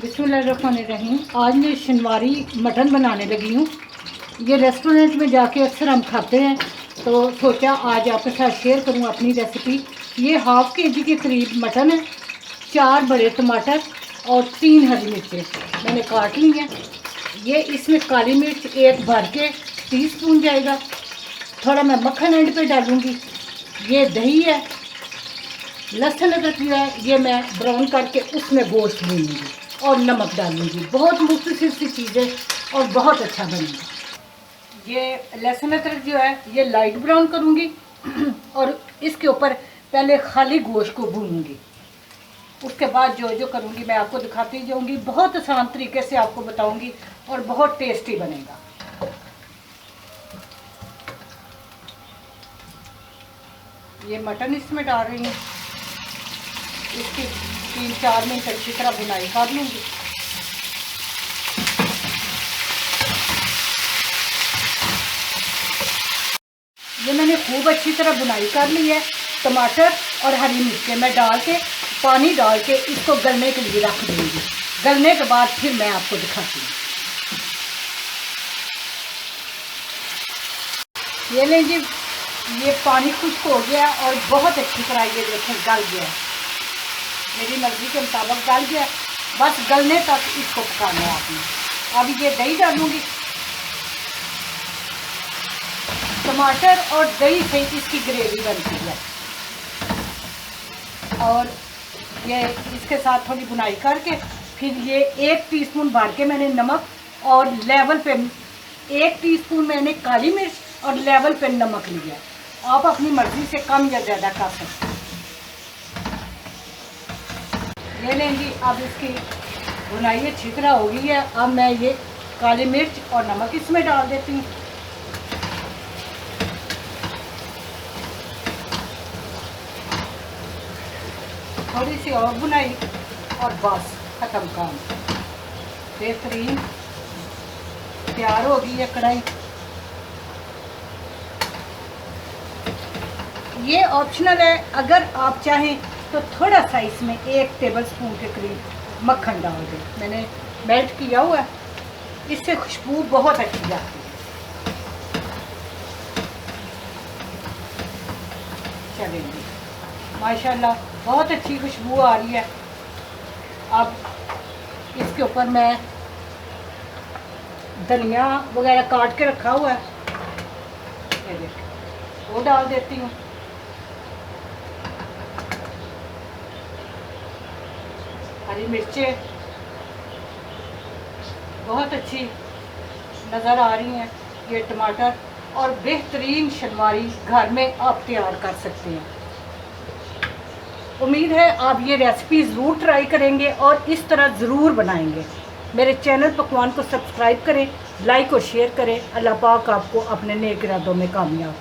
बिस्मिल्लाहिर्रहमानिर्रहीम। आज मैं शनवारी मटन बनाने लगी हूँ। ये रेस्टोरेंट में जाके अक्सर हम खाते हैं, तो सोचा आज आपके साथ शेयर करूँ अपनी रेसिपी। ये हाफ़ के जी के करीब मटन है, 4 बड़े टमाटर और 3 हरी मिर्चें मैंने काट ली हैं। ये इसमें काली मिर्च 1 भर के टीस्पून जाएगा। थोड़ा मैं मक्खन एंड पे डालूँगी। ये दही है, लहसुन अदरक जो है ये मैं ब्राउन करके उसमें गोश्त भूनूँगी और नमक डालूँगी। बहुत मुख्तसर सी चीज़ें और बहुत अच्छा बनेगा। ये लहसुन अदरक जो है ये लाइट ब्राउन करूँगी और इसके ऊपर पहले खाली गोश्त को भूनूँगी। उसके बाद जो जो करूँगी मैं आपको दिखाती जाऊँगी। बहुत आसान तरीके से आपको बताऊँगी और बहुत टेस्टी बनेगा। ये मटन इसमें डाल रही हूँ। इसकी 3-4 मिनट अच्छी तरह बुनाई कर लूँगी। ये मैंने खूब अच्छी तरह बुनाई कर ली है। टमाटर और हरी मिर्चें मैं डाल के पानी डाल के इसको गलने के लिए रख दूँगी। गलने के बाद फिर मैं आपको दिखाती हूँ। ये लें जी, ये पानी खुश्क हो गया और बहुत अच्छी तरह ये देखें गल गया। मेरी मर्ज़ी के मुताबिक गल गया। बस गलने तक इसको पकाना है आपने। अब ये दही डालूँगी। टमाटर और दही से इसकी ग्रेवी बनती है। और ये इसके साथ थोड़ी बुनाई करके फिर ये 1 टीस्पून भर के मैंने नमक और लेवल पे 1 टीस्पून मैंने काली मिर्च और लेवल पे नमक लिया। आप अपनी मर्ज़ी से कम या ज़्यादा कर सकते हैं। ले लेंगी। अब इसकी बुनाई अच्छी तरह हो गई है। अब मैं ये काली मिर्च और नमक इसमें डाल देती हूँ। थोड़ी सी और बुनाई और बस ख़त्म काम। बेहतरीन तैयार हो गई है कढ़ाई। ये ऑप्शनल है, अगर आप चाहें तो थोड़ा सा इसमें 1 टेबलस्पून के करीब मक्खन डाल दें। मैंने मेल्ट किया हुआ है, इससे खुशबू बहुत अच्छी जाती है। चलेंगे, माशाल्लाह बहुत अच्छी खुशबू आ रही है। अब इसके ऊपर मैं धनिया वगैरह काट के रखा हुआ है, ये देखिए, वो डाल देती हूँ। हरी मिर्चें बहुत अच्छी नज़र आ रही हैं। ये टमाटर और बेहतरीन शनवारी घर में आप तैयार कर सकते हैं। उम्मीद है आप ये रेसिपी ज़रूर ट्राई करेंगे और इस तरह ज़रूर बनाएंगे। मेरे चैनल पकवान को सब्सक्राइब करें, लाइक और शेयर करें। अल्लाह पाक आपको अपने नेक इरादों में कामयाब